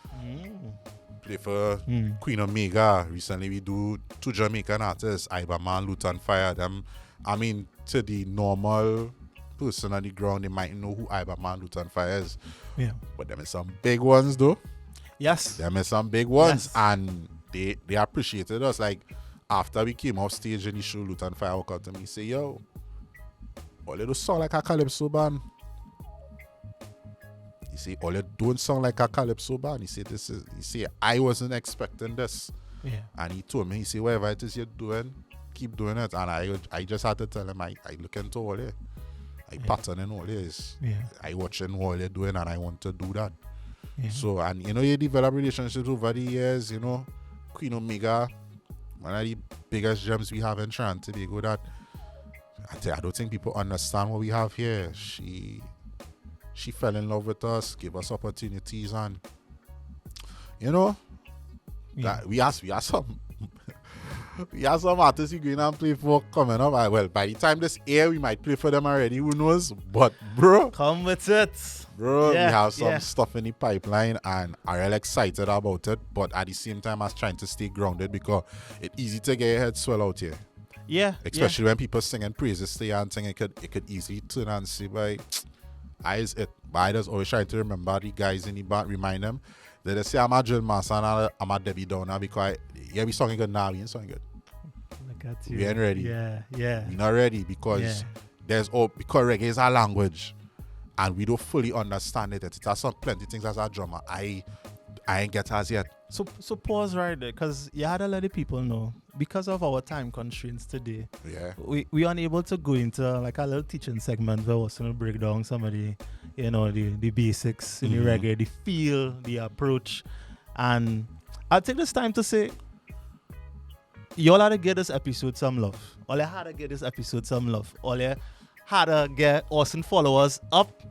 Play for Queen Omega. Recently we do 2 Jamaican artists, Iberman, Luton Fire. Them, I mean, to the normal person on the ground, they might know who Iberman, Luton Fire is. Yeah. But them is some big ones though. Yes. Them is some big ones. Yes. And they appreciated us. Like after we came off stage in the show, Luton Fire walked out to me say, yo, all it sound like a calypso band. He say, all it don't sound like a calypso band. He say, I wasn't expecting this. Yeah. And he told me, he said, whatever it is you're doing, keep doing it. And I just had to tell him, I look into all it. I pattern in all this. Yeah. I watching all you're doing and I want to do that. Yeah. So, and you know, you develop relationships over the years, you know. Queen Omega, one of the biggest gems we have in Trinidad and Tobago that I don't think people understand what we have here. She fell in love with us, gave us opportunities, and you know, that we have some we have some artists we going and play for coming up. Well, by the time this air, we might play for them already. Who knows? But bro, come with it, bro. We have some stuff in the pipeline, and I'm real excited about it. But at the same time, I was trying to stay grounded because it's easy to get your head swell out here. Yeah, especially when people singing praises to you and thing, it could easily turn and say, "By is it?" But I just always try to remember the guys in the band, remind them that they say I'm a drill master and I'm a Debbie Downer because we singing good now, we ain't singing good. Look at you. We ain't ready. Yeah. We not ready because because reggae is our language and we don't fully understand it. It has some plenty things as a drummer. I ain't get as yet. So pause right there, because you had to let the people know, because of our time constraints today, we unable to go into like a little teaching segment where we're going to break down some of the, you know, the basics in the reggae, the feel, the approach. And I'll take this time to say, you all had to get this episode some love. All you had to get this episode some love. All you had to get Orson followers up.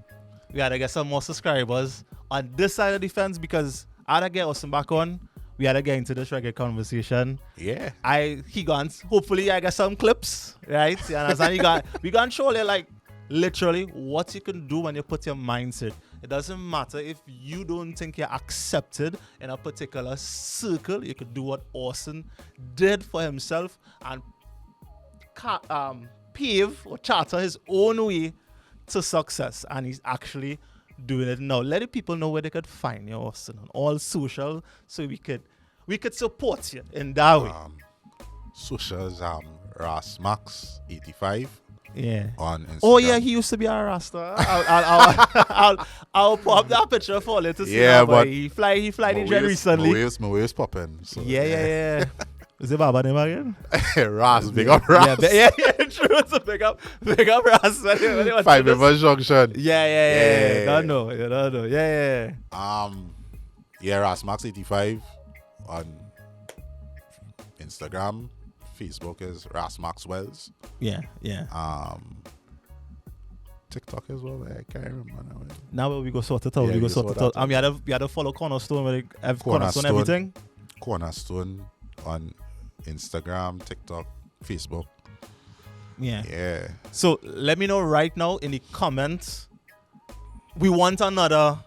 We had to get some more subscribers on this side of the fence, because I had to get Orson back on. We had to get into this reggae conversation. Yeah. Hopefully I got some clips, right? You understand? we gonna show you like literally what you can do when you put your mindset. It doesn't matter if you don't think you're accepted in a particular circle. You could do what Orson did for himself and pave or charter his own way to success. And he's actually doing it now. Let the people know where they could find you, Orson, on all social, so we could support you in that way. Socials, RasMax 85. Yeah. On Instagram. Oh yeah, he used to be a Rasta. I'll pop that picture for you to see. Yeah, but he fly the jet recently. My waves popping. So, yeah. Is it Baba name again? Ras, big up Ras. Yeah, true. So big up Ras. 5 River Junction. Yeah. Don't know. Yeah. RasMax 85 on Instagram. Facebook is RasMax Wells. Yeah. TikTok as well. I can't remember now. Now we go sort it out. We had to follow Kornerstone where they have Kornerstone everything. Kornerstone on Instagram, TikTok, Facebook. Yeah. So let me know right now in the comments. We want another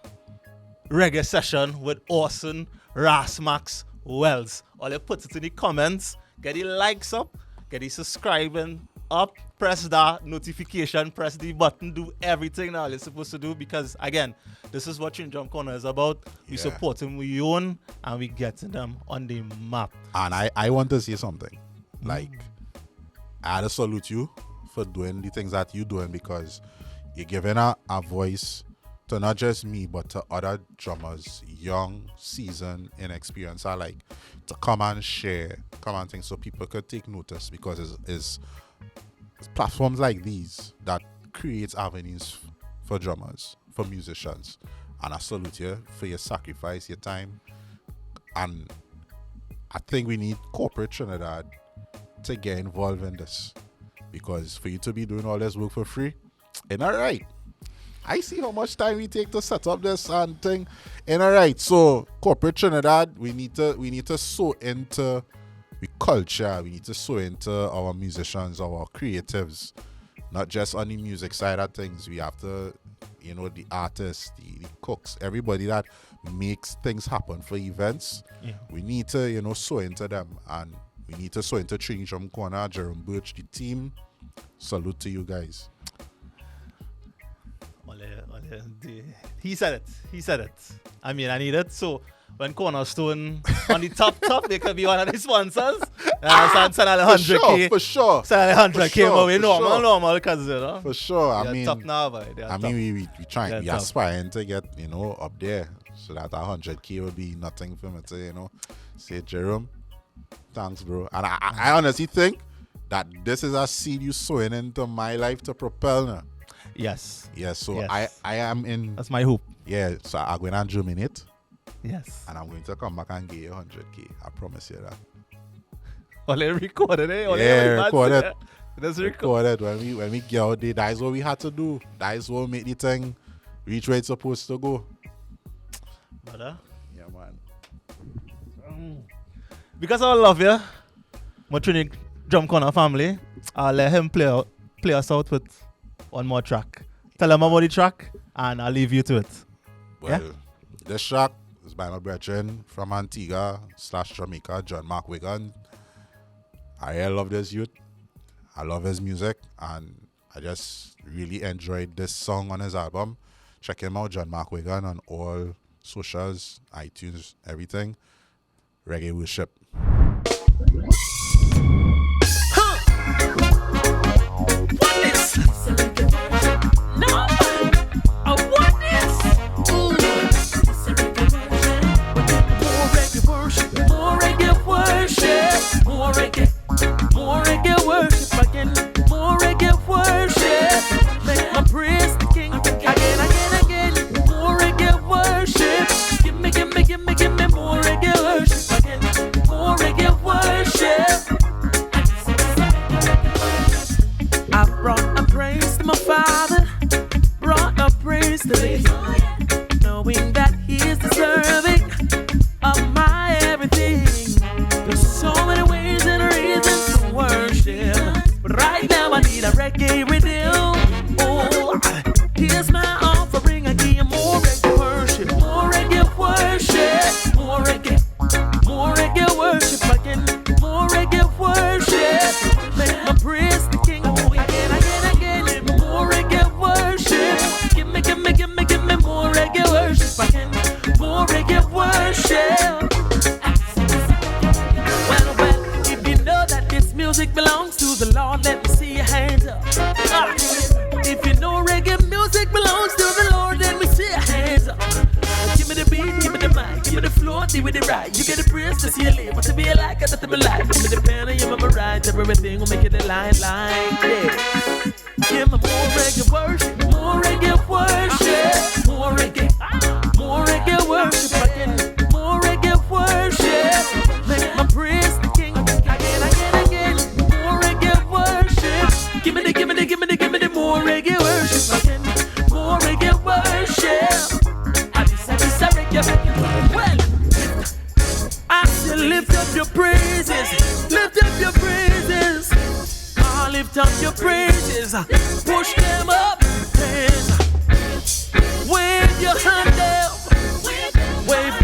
reggae session with Orson RasMax Wells. All you put it in the comments. Get the likes up, get the subscribing up, press that notification, press the button, do everything that you're supposed to do, because again, this is what Trinidad Drum Corner is about. We support them, we own, and we getting them on the map. And I want to say something. Like, I had to salute you for doing the things that you're doing, because you're giving a voice to not just me, but to other drummers, young, seasoned, inexperienced, I like to come and share, come and think, so people could take notice, because it's platforms like these that creates avenues for drummers, for musicians. And I salute you for your sacrifice, your time. And I think we need corporate Trinidad to get involved in this, because for you to be doing all this work for free, ain't that right? I see how much time we take to set up this and thing. And all right, so corporate Trinidad, we need to sow into the culture. We need to sow into our musicians, our creatives, not just on the music side of things. We have to, the artists, the cooks, everybody that makes things happen for events. Yeah. We need to, sow into them, and we need to sow into Trini Drum Corner, Jerome Birch, the team. Salute to you guys. Well, He said it. He said it. I mean, I need it. So when Kornerstone on the top, they could be one of the sponsors. Send a 100K. For sure. Send a 100K, but we for normal, because, you know. For sure. I They're mean, top now, boy. we trying, we tough. aspiring to get, up there. So that 100K would be nothing for me to, say, Jerome, thanks, bro. And I honestly think that this is a seed you sowing into my life to propel now. Yes. Yeah, so Yes. I am in. That's my hope. Yeah, so I'm going to germinate. Yes. And I'm going to come back and give you 100K. I promise you that. Well, it recorded, eh? Recorded. That's recorded. Recorded. When we get out there, that is what we had to do. That is what make the thing reach where it's supposed to go. Brother. Yeah, man. Because I love you, my Trini Drum Corner family, I'll let him play us out with one more track. Tell him about the track, and I'll leave you to it. Well, this track is by my brethren from Antigua/Jamaica, John Mark Wigan. I really love this youth. I love his music, and I just really enjoyed this song on his album. Check him out, John Mark Wigan, on all socials, iTunes, everything. Reggae Worship. More reggae worship again, more reggae worship. Make my praise the King again. More reggae worship. Give me more reggae worship again. More reggae worship. I brought a praise to my Father, brought a praise to Thee, knowing that He is deserving of my everything. There's so many ways and reasons to worship, but right now I need a reggae rhythm. Oh, here's my offering. I give you more reggae worship, more reggae worship, more reggae worship again, more reggae worship. Make my praise the King again. More reggae worship. Give me more reggae worship again, more reggae worship. If you know that this music belongs to the Lord, let me see your hands up. If you know reggae music belongs to the Lord, let me see your hands up. Give me the beat, give me the mic, give me the floor, give me the right. You get the praise to see you live, what to be like, I to be like. Give me the pen and you memorize everything, will make it a line, yeah. Give me more reggae worship, more reggae worship, more reggae worship again, more reggae worship. Make my praise the King again. More reggae worship. Give me the more reggae worship again. More reggae worship. I just reggae. Well, I still lift up your praises. Lift up your praises. I lift up your praises. Push them up. Hands. Wave your hand down. Wave